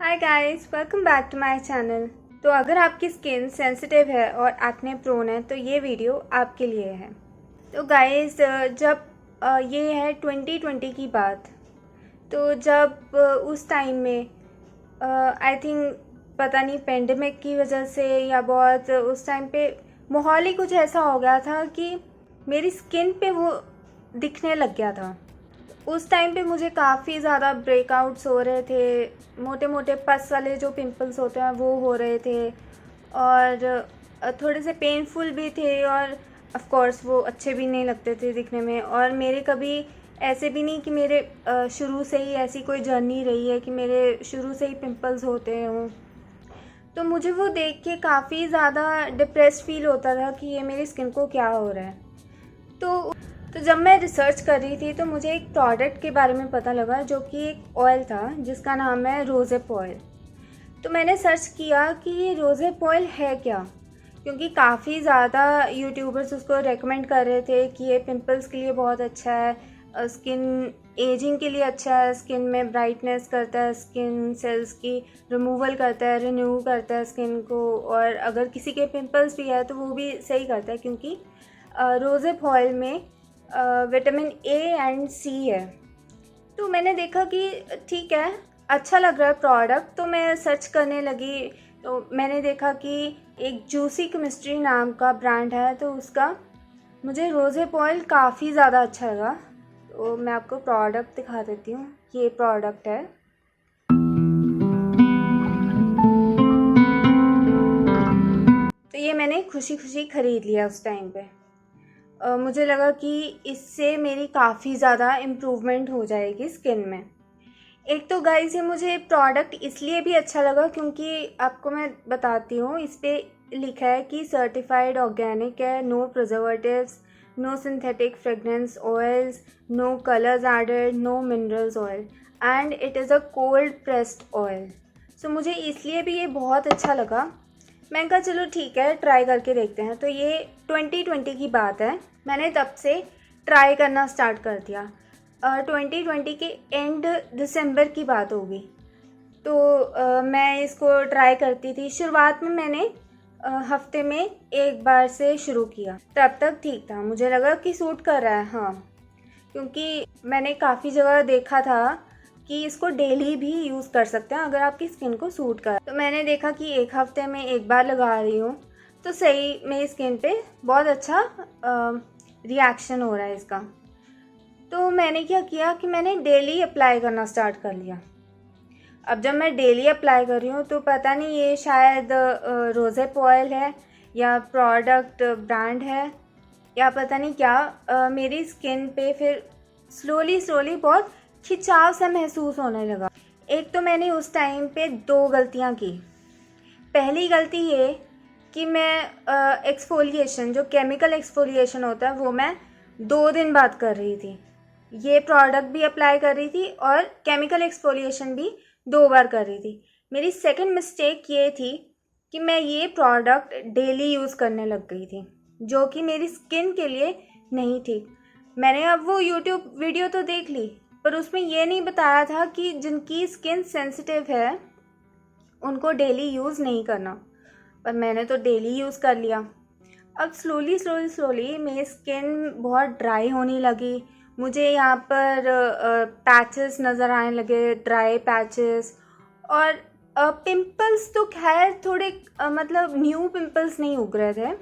Hi guys, welcome back to my channel. तो अगर आपकी स्किन सेंसिटिव है और एक्ने प्रोन है तो ये वीडियो आपके लिए है। तो गाइस, जब ये है 2020 की बात, तो जब उस टाइम में आई थिंक पता नहीं पेंडेमिक की वजह से या बहुत उस टाइम पे माहौल ही कुछ ऐसा हो गया था कि मेरी स्किन पे वो दिखने लग गया था। उस टाइम पे मुझे काफ़ी ज़्यादा ब्रेकआउट्स हो रहे थे, मोटे मोटे पस वाले जो पिंपल्स होते हैं वो हो रहे थे और थोड़े से पेनफुल भी थे और ऑफ कोर्स वो अच्छे भी नहीं लगते थे दिखने में। और मेरे कभी ऐसे भी नहीं कि मेरे शुरू से ही ऐसी कोई जर्नी रही है कि मेरे शुरू से ही पिंपल्स होते हों। तो मुझे वो देख के काफ़ी ज़्यादा डिप्रेस्ड फील होता था कि ये मेरी स्किन को क्या हो रहा है। तो जब मैं रिसर्च कर रही थी तो मुझे एक प्रोडक्ट के बारे में पता लगा जो कि एक ऑयल था जिसका नाम है रोज़ेप ऑयल। तो मैंने सर्च किया कि ये रोज़ेप ऑयल है क्या, क्योंकि काफ़ी ज़्यादा यूट्यूबर्स उसको रेकमेंड कर रहे थे कि ये पिंपल्स के लिए बहुत अच्छा है, स्किन एजिंग के लिए अच्छा है, स्किन में ब्राइटनेस करता है, स्किन सेल्स की रिमूवल करता है, रिन्यू करता है स्किन को, और अगर किसी के पिंपल्स भी है तो वो भी सही करता है क्योंकि रोज़ेप ऑयल में विटामिन ए एंड सी है। तो मैंने देखा कि ठीक है, अच्छा लग रहा है प्रोडक्ट, तो मैं सर्च करने लगी। तो मैंने देखा कि एक जूसी केमिस्ट्री नाम का ब्रांड है, तो उसका मुझे रोज़ेप ऑयल काफ़ी ज़्यादा अच्छा लगा। तो मैं आपको प्रोडक्ट दिखा देती हूँ। ये प्रोडक्ट है। तो ये मैंने खुशी खुशी ख़रीद लिया उस टाइम पे। मुझे लगा कि इससे मेरी काफ़ी ज़्यादा इम्प्रूवमेंट हो जाएगी स्किन में। एक तो गाइस, ये मुझे प्रोडक्ट इसलिए भी अच्छा लगा क्योंकि आपको मैं बताती हूँ, इस पर लिखा है कि सर्टिफाइड ऑर्गेनिक है, no preservatives, no synthetic fragrance oils, no colours added, no minerals oil and it is a cold pressed oil. So मुझे इसलिए भी ये बहुत अच्छा लगा। मैंने कहा चलो ठीक है, ट्राई करके देखते हैं। तो ये 2020 की बात है, मैंने तब से ट्राई करना स्टार्ट कर दिया। 2020 के एंड दिसंबर की बात होगी। तो मैं इसको ट्राई करती थी। शुरुआत में मैंने हफ्ते में एक बार से शुरू किया, तब तक ठीक था, मुझे लगा कि सूट कर रहा है। हाँ, क्योंकि मैंने काफ़ी जगह देखा था कि इसको डेली भी यूज़ कर सकते हैं अगर आपकी स्किन को सूट कर। तो मैंने देखा कि एक हफ्ते में एक बार लगा रही हूँ तो सही मेरी स्किन पे बहुत अच्छा रिएक्शन हो रहा है इसका। तो मैंने क्या किया कि मैंने डेली अप्लाई करना स्टार्ट कर लिया। अब जब मैं डेली अप्लाई कर रही हूँ तो पता नहीं ये शायद रोज़ेप ऑयल है या प्रोडक्ट ब्रांड है या पता नहीं क्या, मेरी स्किन पे फिर स्लोली बहुत खिंचाव सा महसूस होने लगा। एक तो मैंने उस टाइम पे दो गलतियाँ की। पहली गलती ये कि मैं एक्सफोलिएशन, जो केमिकल एक्सफोलिएशन होता है, वो मैं 2 दिन बाद कर रही थी। ये प्रोडक्ट भी अप्लाई कर रही थी और केमिकल एक्सफोलिएशन भी 2 बार कर रही थी। मेरी सेकंड मिस्टेक ये थी कि मैं ये प्रोडक्ट डेली यूज़ करने लग गई थी, जो कि मेरी स्किन के लिए नहीं थी। मैंने अब वो यूट्यूब वीडियो तो देख ली, पर उसमें ये नहीं बताया था कि जिनकी स्किन सेंसिटिव है उनको डेली यूज़ नहीं करना, पर मैंने तो डेली यूज़ कर लिया। अब स्लोली मेरी स्किन बहुत ड्राई होने लगी। मुझे यहाँ पर पैचेस नज़र आने लगे, ड्राई पैचेस। और पिंपल्स तो खैर थोड़े मतलब न्यू पिंपल्स नहीं उग रहे थे,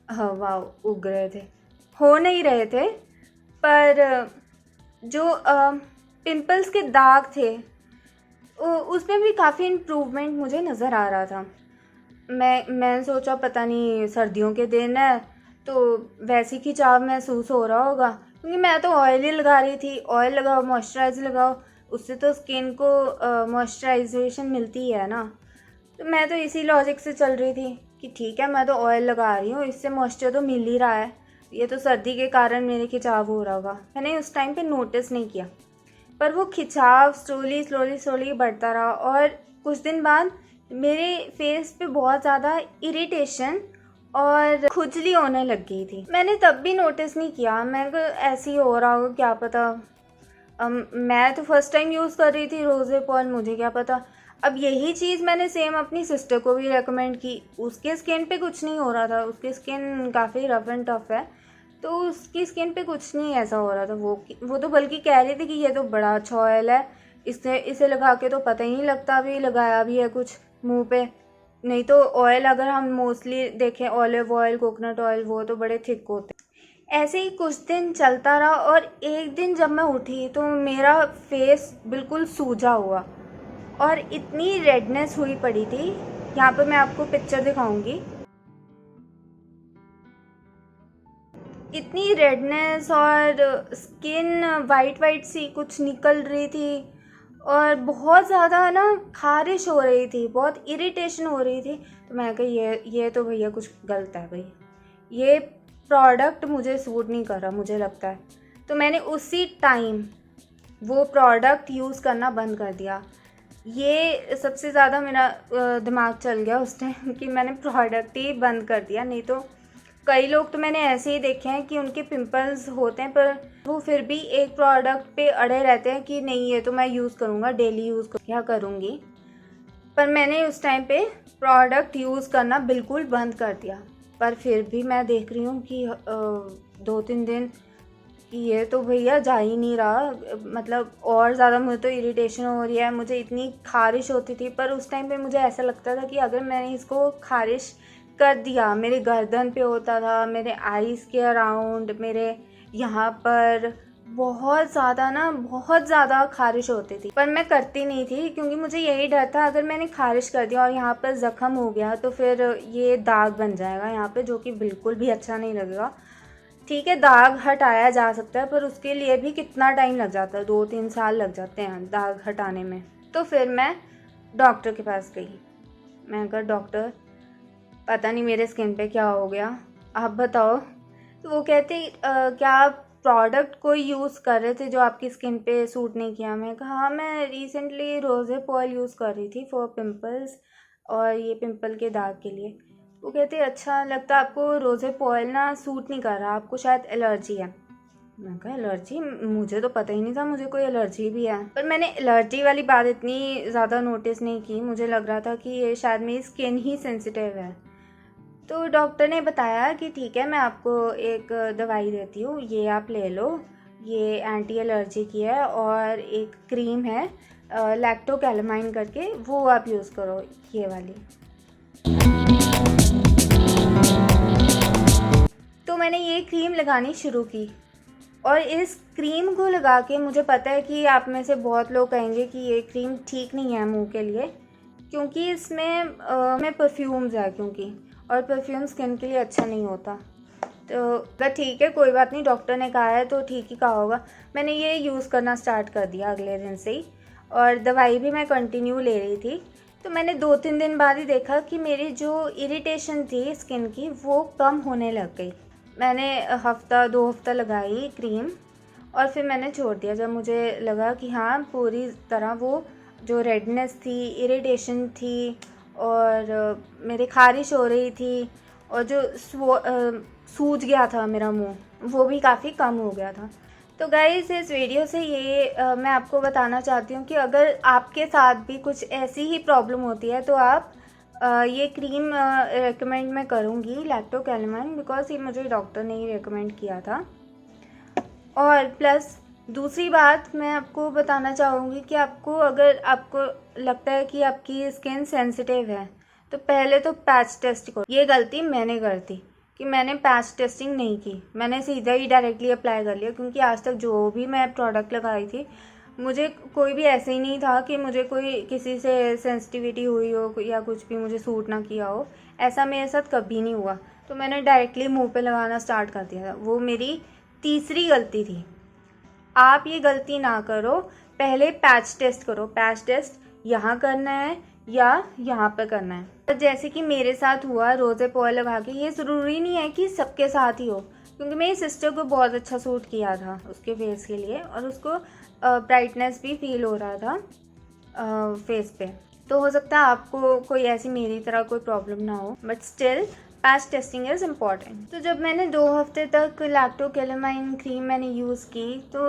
हाँ वाह उग रहे थे, हो नहीं रहे थे, पर जो पिंपल्स के दाग थे उसमें भी काफ़ी इम्प्रूवमेंट मुझे नज़र आ रहा था। मैंने सोचा पता नहीं सर्दियों के दिन है तो वैसी खिंचाव महसूस हो रहा होगा, क्योंकि मैं तो ऑयल ही लगा रही थी। ऑयल लगाओ, मॉइस्चराइज़र लगाओ, उससे तो स्किन को मॉइस्चराइजेशन मिलती है ना। तो मैं तो इसी लॉजिक से चल रही थी कि ठीक है, मैं तो ऑयल लगा रही हूँ, इससे मॉइस्चर तो मिल ही रहा है, ये तो सर्दी के कारण मेरे खिंचाव हो रहा होगा। मैंने उस टाइम पे नोटिस नहीं किया, पर वो खिंचाव स्लोली बढ़ता रहा और कुछ दिन बाद मेरे फेस पे बहुत ज़्यादा इरिटेशन और खुजली होने लग गई थी। मैंने तब भी नोटिस नहीं किया, मैं ऐसे ही हो रहा होगा क्या पता, मैं तो फर्स्ट टाइम यूज़ कर रही थी रोज़े पॉल, मुझे क्या पता। अब यही चीज़ मैंने सेम अपनी सिस्टर को भी रेकमेंड की, उसके स्किन पे कुछ नहीं हो रहा था, उसकी स्किन काफ़ी रफ एंड टफ है, तो उसकी स्किन पे कुछ नहीं ऐसा हो रहा था। वो तो बल्कि कह रही थी कि ये तो बड़ा अच्छा ऑयल है, इसे लगा के तो पता ही नहीं लगता भी लगाया भी है कुछ मुंह पे। नहीं तो ऑयल अगर हम मोस्टली देखें, ऑलिव ऑयल, कोकोनट ऑयल, वो तो बड़े थिक होते हैं। ऐसे ही कुछ दिन चलता रहा और एक दिन जब मैं उठी तो मेरा फेस बिल्कुल सूजा हुआ और इतनी रेडनेस हुई पड़ी थी। यहाँ पर मैं आपको पिक्चर दिखाऊंगी। इतनी रेडनेस और स्किन वाइट वाइट सी कुछ निकल रही थी और बहुत ज़्यादा ना खारिश हो रही थी, बहुत इरिटेशन हो रही थी। तो मैं कही ये तो भैया कुछ गलत है भाई, ये प्रोडक्ट मुझे सूट नहीं कर रहा मुझे लगता है। तो मैंने उसी टाइम वो प्रोडक्ट यूज़ करना बंद कर दिया। ये सबसे ज़्यादा मेरा दिमाग चल गया उस टाइम कि मैंने प्रोडक्ट ही बंद कर दिया। नहीं तो कई लोग तो मैंने ऐसे ही देखे हैं कि उनके पिंपल्स होते हैं पर वो फिर भी एक प्रोडक्ट पे अड़े रहते हैं कि नहीं ये तो मैं यूज़ करूँगा, डेली यूज़ क्या करूँगी। पर मैंने उस टाइम पे प्रोडक्ट यूज़ करना बिल्कुल बंद कर दिया। पर फिर भी मैं देख रही हूँ कि 2-3 दिन कि ये तो भैया जा ही नहीं रहा, मतलब और ज़्यादा मुझे तो इरिटेशन हो रही है, मुझे इतनी खारिश होती थी। पर उस टाइम पे मुझे ऐसा लगता था कि अगर मैंने इसको खारिश कर दिया, मेरे गर्दन पे होता था, मेरे आईज़ के अराउंड, मेरे यहाँ पर बहुत ज़्यादा खारिश होती थी। पर मैं करती नहीं थी क्योंकि मुझे यही डर था अगर मैंने खारिश कर दिया और यहाँ पर ज़ख्म हो गया तो फिर ये दाग बन जाएगा यहाँ पे, जो कि बिल्कुल भी अच्छा नहीं लगेगा। ठीक है, दाग हटाया जा सकता है पर उसके लिए भी कितना टाइम लग जाता है, 2-3 साल लग जाते हैं दाग हटाने में। तो फिर मैं डॉक्टर के पास गई। मैं कहा डॉक्टर पता नहीं मेरे स्किन पे क्या हो गया, आप बताओ। तो वो कहते क्या आप प्रोडक्ट कोई यूज़ कर रहे थे जो आपकी स्किन पे सूट नहीं किया। मैं कहा हाँ, मैं रिसेंटली रोज़ेप ऑयल यूज़ कर रही थी फॉर पिंपल्स और ये पिंपल के दाग के लिए। वो कहते अच्छा लगता आपको रोज़ेप ऑयल ना सूट नहीं कर रहा, आपको शायद एलर्जी है। मैं कहा एलर्जी, मुझे तो पता ही नहीं था मुझे कोई एलर्जी भी है। पर मैंने एलर्जी वाली बात इतनी ज़्यादा नोटिस नहीं की, मुझे लग रहा था कि ये शायद मेरी स्किन ही सेंसिटिव है। तो डॉक्टर ने बताया कि ठीक है मैं आपको एक दवाई देती हूँ, ये आप ले लो, ये एंटी एलर्जी की है और एक क्रीम है लैक्टोकैलामाइन करके, वो आप यूज़ करो, ये वाली। तो मैंने ये क्रीम लगानी शुरू की और इस क्रीम को लगा के मुझे पता है कि आप में से बहुत लोग कहेंगे कि ये क्रीम ठीक नहीं है मुंह के लिए, क्योंकि इसमें में परफ्यूम्स है क्योंकि, और परफ्यूम स्किन के लिए अच्छा नहीं होता। तो ठीक है कोई बात नहीं, डॉक्टर ने कहा है तो ठीक ही कहा होगा। मैंने ये यूज़ करना स्टार्ट कर दिया अगले दिन से ही और दवाई भी मैं कंटिन्यू ले रही थी। तो मैंने 2-3 दिन बाद ही देखा कि मेरी जो इरिटेशन थी स्किन की वो कम होने लग गई। मैंने 1-2 हफ्ता लगाई क्रीम और फिर मैंने छोड़ दिया जब मुझे लगा कि हाँ पूरी तरह वो जो रेडनेस थी, इरिटेशन थी और मेरे खारिश हो रही थी और जो सूज गया था मेरा मुंह, वो भी काफ़ी कम हो गया था। तो गाइस इस वीडियो से ये मैं आपको बताना चाहती हूँ कि अगर आपके साथ भी कुछ ऐसी ही प्रॉब्लम होती है तो आप ये क्रीम रेकमेंड मैं करूँगी लैक्टोकैलामाइन, बिकॉज ये मुझे डॉक्टर ने ही रेकमेंड किया था। और प्लस दूसरी बात मैं आपको बताना चाहूँगी कि अगर आपको लगता है कि आपकी स्किन सेंसिटिव है तो पहले तो पैच टेस्ट करो। ये गलती मैंने कर दी कि मैंने पैच टेस्टिंग नहीं की, मैंने सीधा ही डायरेक्टली अप्लाई कर लिया, क्योंकि आज तक जो भी मैं प्रोडक्ट लगाई थी मुझे कोई भी ऐसे ही नहीं था कि मुझे कोई किसी से सेंसिटिविटी हुई हो या कुछ भी मुझे सूट ना किया हो, ऐसा मेरे साथ कभी नहीं हुआ। तो मैंने डायरेक्टली मुंह पे लगाना स्टार्ट कर दिया था, वो मेरी तीसरी गलती थी। आप ये गलती ना करो, पहले पैच टेस्ट करो। पैच टेस्ट यहाँ करना है या यहाँ पर करना है। जैसे कि मेरे साथ हुआ रोज़ेप ऑयल लगा के, ये ज़रूरी नहीं है कि सबके साथ ही हो, क्योंकि मेरी सिस्टर को बहुत अच्छा सूट किया था उसके फेस के लिए और उसको ब्राइटनेस भी फील हो रहा था फेस पे। तो हो सकता है आपको कोई ऐसी मेरी तरह कोई प्रॉब्लम ना हो, but still patch testing is important. तो जब मैंने 2 हफ्ते तक लैक्टोकेलामाइन क्रीम मैंने यूज़ की, तो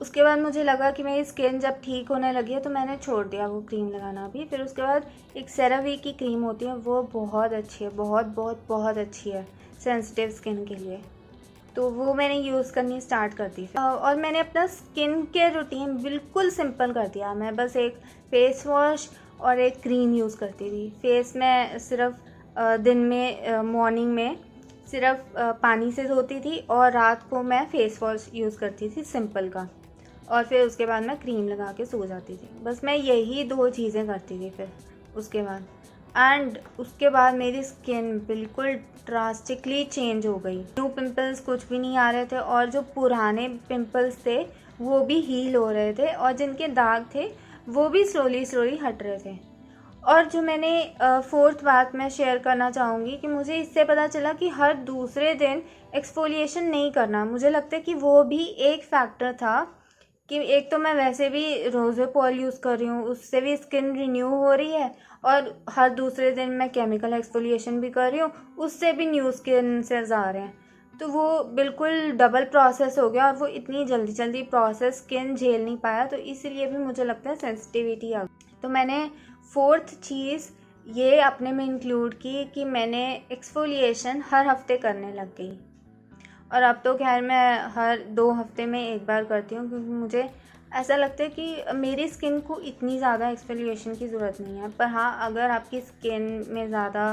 उसके बाद मुझे लगा कि मेरी स्किन जब ठीक होने लगी है तो मैंने छोड़ दिया वो क्रीम लगाना भी। फिर उसके बाद एक सेरावी की क्रीम होती है, वो बहुत अच्छी है, बहुत बहुत बहुत अच्छी है सेंसिटिव स्किन के लिए, तो वो मैंने यूज़ करनी स्टार्ट कर दी। और मैंने अपना स्किन केयर रूटीन बिल्कुल सिंपल कर दिया। मैं बस एक फेस वॉश और एक क्रीम यूज़ करती थी। फेस में सिर्फ दिन में मॉर्निंग में सिर्फ पानी से धोती थी और रात को मैं फेस वॉश यूज़ करती थी सिंपल का, और फिर उसके बाद मैं क्रीम लगा के सो जाती थी। बस मैं यही 2 चीज़ें करती थी फिर उसके बाद, एंड उसके बाद मेरी स्किन बिल्कुल ड्रास्टिकली चेंज हो गई। न्यू पिंपल्स कुछ भी नहीं आ रहे थे, और जो पुराने पिंपल्स थे वो भी हील हो रहे थे, और जिनके दाग थे वो भी स्लोली हट रहे थे। और जो मैंने 4th बात मैं शेयर करना चाहूँगी कि मुझे इससे पता चला कि हर दूसरे दिन एक्सफोलिएशन नहीं करना। मुझे लगता है कि वो भी एक फैक्टर था कि एक तो मैं वैसे भी रोज़े पॉल यूज़ कर रही हूँ, उससे भी स्किन रिन्यू हो रही है, और हर दूसरे दिन मैं केमिकल एक्सफोलिएशन भी कर रही हूँ, उससे भी न्यू स्किन सेल्स आ रहे हैं। तो वो बिल्कुल डबल प्रोसेस हो गया, और वो इतनी जल्दी प्रोसेस स्किन झेल नहीं पाया, तो इसलिए भी मुझे लगता है सेंसिटिविटी आ गई। तो मैंने 4th चीज़ ये अपने में इंक्लूड की कि मैंने एक्सफोलिएशन हर हफ्ते करने लग गई, और अब तो खैर मैं हर 2 हफ्ते में एक बार करती हूँ, क्योंकि मुझे ऐसा लगता है कि मेरी स्किन को इतनी ज़्यादा एक्सफोलिएशन की ज़रूरत नहीं है। पर हाँ, अगर आपकी स्किन में ज़्यादा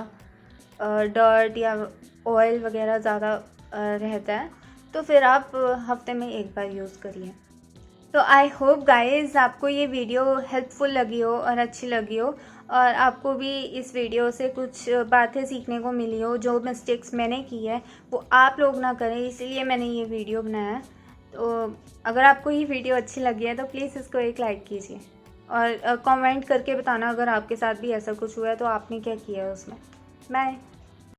डर्ट या ऑयल वगैरह ज़्यादा रहता है तो फिर आप हफ्ते में एक बार यूज़ करिए। तो आई होप गाइस आपको ये वीडियो हेल्पफुल लगी हो और अच्छी लगी हो, और आपको भी इस वीडियो से कुछ बातें सीखने को मिली हो। जो मिस्टेक्स मैंने की है वो आप लोग ना करें, इसलिए मैंने ये वीडियो बनाया है। तो अगर आपको ये वीडियो अच्छी लगी है तो प्लीज़ इसको एक लाइक कीजिए, और कमेंट करके बताना अगर आपके साथ भी ऐसा कुछ हुआ है तो आपने क्या किया है उसमें। बाय।